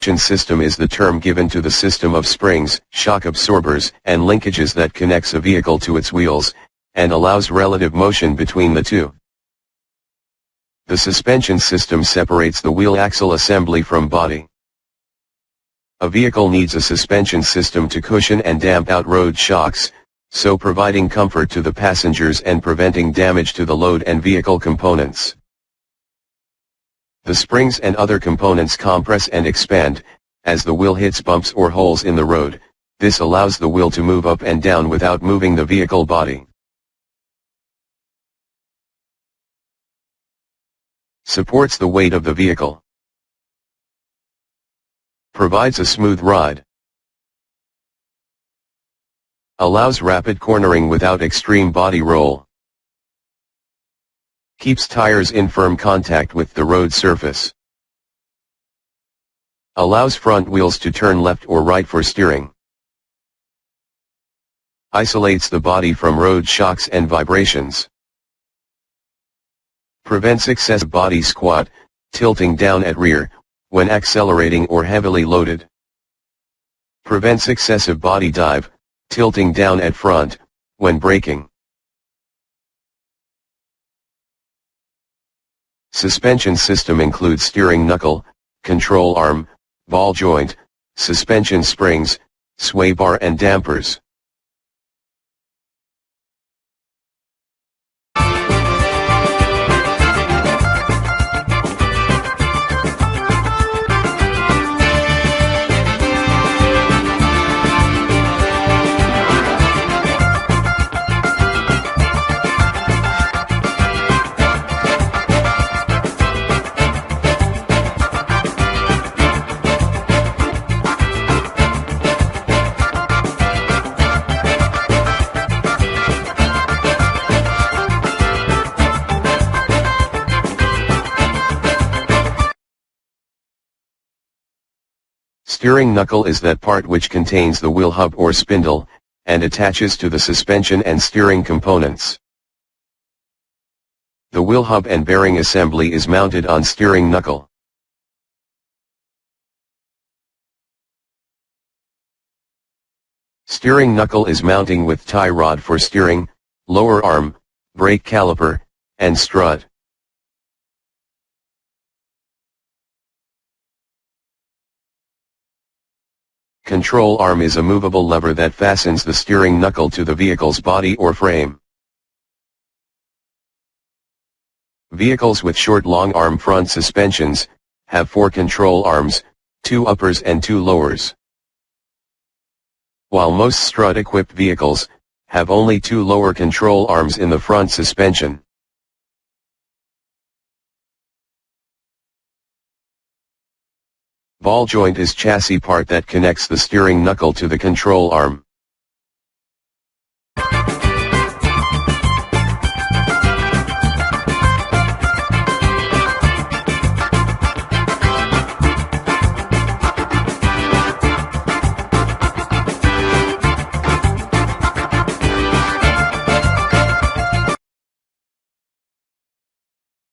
system is the term given to the system of springs, shock absorbers, and linkages that connects a vehicle to its wheels, and allows relative motion between the two. The suspension system separates the wheel axle assembly from body. A vehicle needs a suspension system to cushion and damp out road shocks, so providing comfort to the passengers and preventing damage to the load and vehicle components. The springs and other components compress and expand, as the wheel hits bumps or holes in the road. This allows the wheel to move up and down without moving the vehicle body. Supports the weight of the vehicle. Provides a smooth ride. Allows rapid cornering without extreme body roll. Keeps tires in firm contact with the road surface. Allows front wheels to turn left or right for steering. Isolates the body from road shocks and vibrations. Prevents excessive body squat, tilting down at rear, when accelerating or heavily loaded. Prevents excessive body dive, tilting down at front, when braking. Suspension system includes steering knuckle, control arm, ball joint, suspension springs, sway bar and dampers. Steering knuckle is that part which contains the wheel hub or spindle, and attaches to the suspension and steering components. The wheel hub and bearing assembly is mounted on steering knuckle. Steering knuckle is mounting with tie rod for steering, lower arm, brake caliper, and strut. Control arm is a movable lever that fastens the steering knuckle to the vehicle's body or frame. Vehicles with short long arm front suspensions have 4 control arms, 2 uppers and 2 lowers. While most strut-equipped vehicles have only 2 lower control arms in the front suspension. Ball joint is chassis part that connects the steering knuckle to the control arm.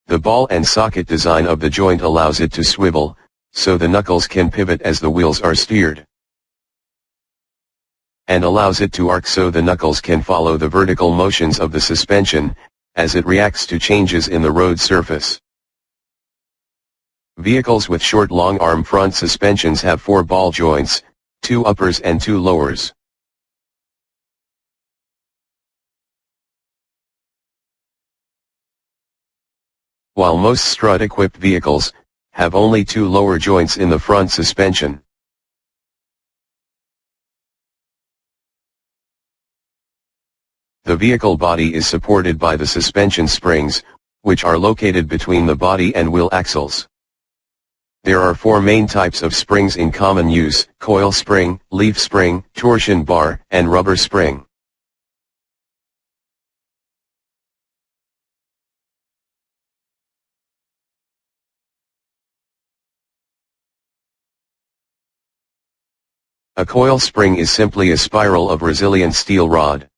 The ball and socket design of the joint allows it to swivel, so the knuckles can pivot as the wheels are steered. And allows it to arc so the knuckles can follow the vertical motions of the suspension, as it reacts to changes in the road surface. Vehicles with short long arm front suspensions have 4 ball joints, 2 uppers and 2 lowers. While most strut-equipped vehicles have only 2 lower joints in the front suspension. The vehicle body is supported by the suspension springs, which are located between the body and wheel axles. There are 4 main types of springs in common use: coil spring, leaf spring, torsion bar, and rubber spring. A coil spring is simply a spiral of resilient steel rod.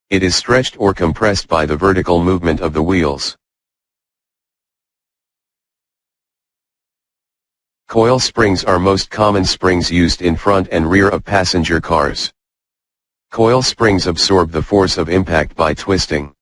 It is stretched or compressed by the vertical movement of the wheels. Coil springs are most common springs used in front and rear of passenger cars. Coil springs absorb the force of impact by twisting.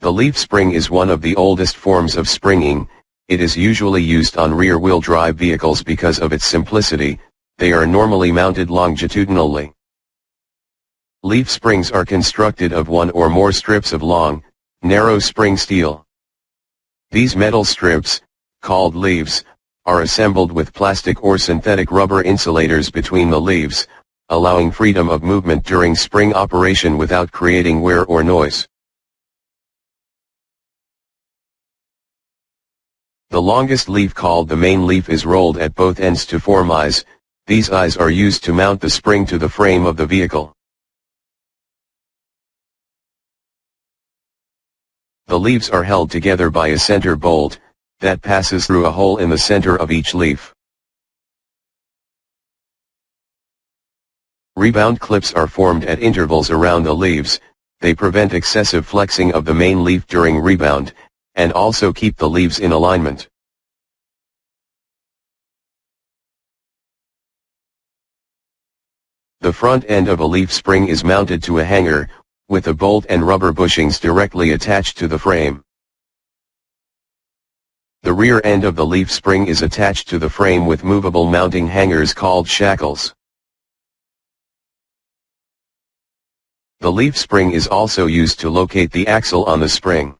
The leaf spring is one of the oldest forms of springing. It is usually used on rear-wheel drive vehicles because of its simplicity. They are normally mounted longitudinally. Leaf springs are constructed of one or more strips of long, narrow spring steel. These metal strips, called leaves, are assembled with plastic or synthetic rubber insulators between the leaves, allowing freedom of movement during spring operation without creating wear or noise. The longest leaf, called the main leaf, is rolled at both ends to form eyes. These eyes are used to mount the spring to the frame of the vehicle. The leaves are held together by a center bolt that passes through a hole in the center of each leaf. Rebound clips are formed at intervals around the leaves. They prevent excessive flexing of the main leaf during rebound, and also keep the leaves in alignment. The front end of a leaf spring is mounted to a hanger, with a bolt and rubber bushings directly attached to the frame. The rear end of the leaf spring is attached to the frame with movable mounting hangers called shackles. The leaf spring is also used to locate the axle on the spring.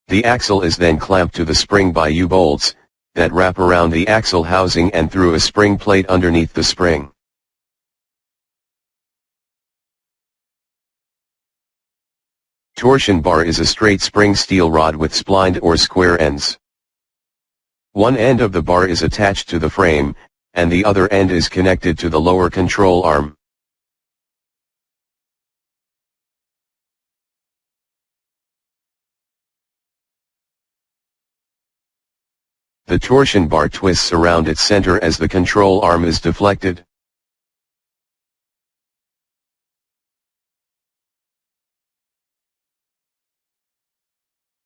The axle is then clamped to the spring by U-bolts that wrap around the axle housing and through a spring plate underneath the spring. Torsion bar is a straight spring steel rod with splined or square ends. One end of the bar is attached to the frame, and the other end is connected to the lower control arm. The torsion bar twists around its center as the control arm is deflected.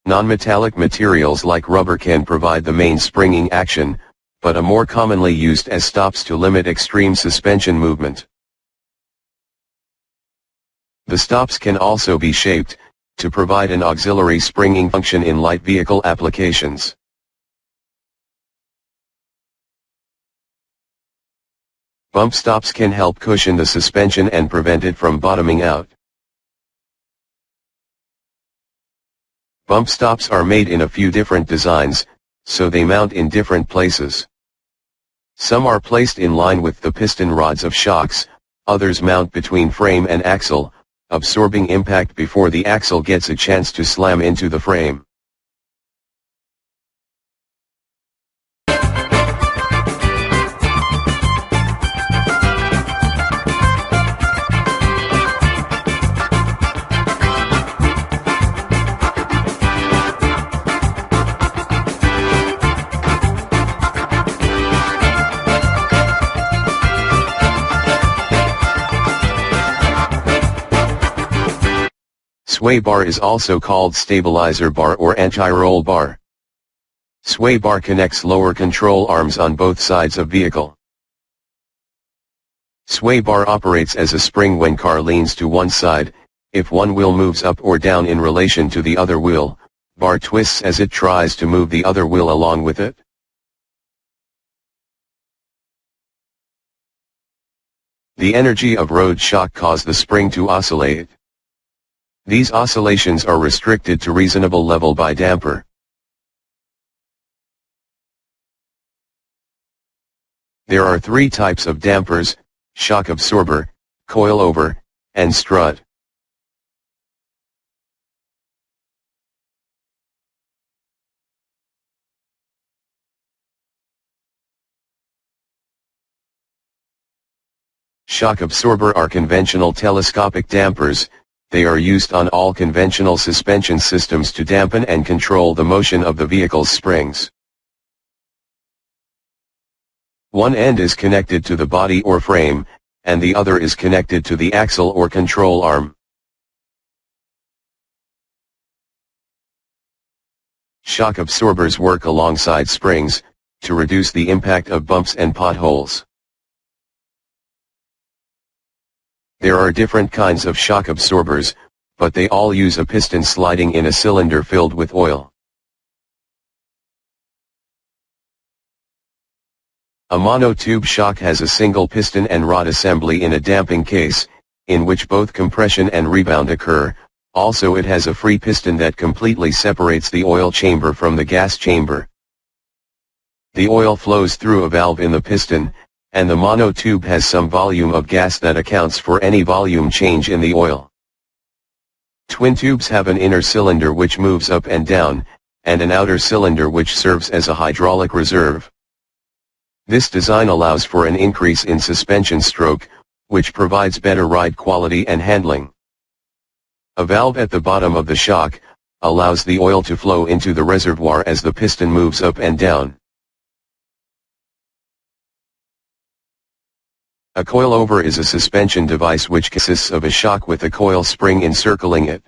Non-metallic materials like rubber can provide the main springing action, but are more commonly used as stops to limit extreme suspension movement. The stops can also be shaped to provide an auxiliary springing function in light vehicle applications. Bump stops can help cushion the suspension and prevent it from bottoming out. Bump stops are made in a few different designs, so they mount in different places. Some are placed in line with the piston rods of shocks, others mount between frame and axle, absorbing impact before the axle gets a chance to slam into the frame. Sway bar is also called stabilizer bar or anti-roll bar. Sway bar connects lower control arms on both sides of vehicle. Sway bar operates as a spring when car leans to one side. If one wheel moves up or down in relation to the other wheel, bar twists as it tries to move the other wheel along with it. The energy of road shock causes the spring to oscillate. These oscillations are restricted to reasonable level by damper. There are three types of dampers: shock absorber, coilover, and strut. Shock absorber are conventional telescopic dampers. they are used on all conventional suspension systems to dampen and control the motion of the vehicle's springs. One end is connected to the body or frame, and the other is connected to the axle or control arm. Shock absorbers work alongside springs, to reduce the impact of bumps and potholes. There are different kinds of shock absorbers, but they all use a piston sliding in a cylinder filled with oil. A monotube shock has a single piston and rod assembly in a damping case, in which both compression and rebound occur. Also, it has a free piston that completely separates the oil chamber from the gas chamber. The oil flows through a valve in the piston, and the monotube has some volume of gas that accounts for any volume change in the oil. Twin tubes have an inner cylinder which moves up and down, and an outer cylinder which serves as a hydraulic reserve. This design allows for an increase in suspension stroke, which provides better ride quality and handling. A valve at the bottom of the shock allows the oil to flow into the reservoir as the piston moves up and down. A coilover is a suspension device which consists of a shock with a coil spring encircling it.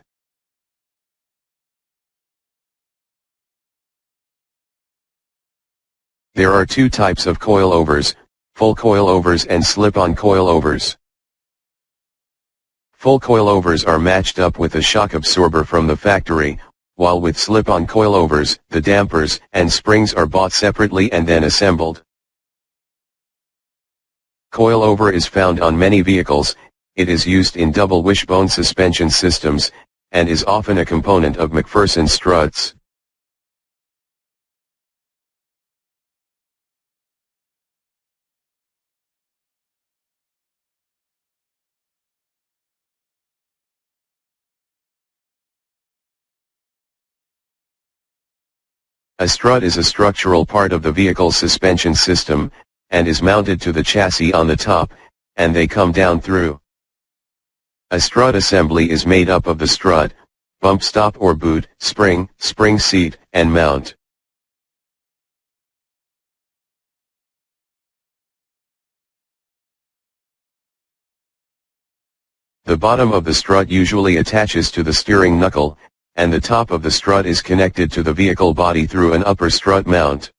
There are two types of coilovers, full coilovers and slip-on coilovers. Full coilovers are matched up with a shock absorber from the factory, while with slip-on coilovers, the dampers and springs are bought separately and then assembled. Coilover is found on many vehicles. It is used in double wishbone suspension systems, and is often a component of McPherson struts. A strut is a structural part of the vehicle's suspension system, and is mounted to the chassis on the top, and they come down through. A strut assembly is made up of the strut, bump stop or boot, spring, spring seat, and mount. The bottom of the strut usually attaches to the steering knuckle, and the top of the strut is connected to the vehicle body through an upper strut mount.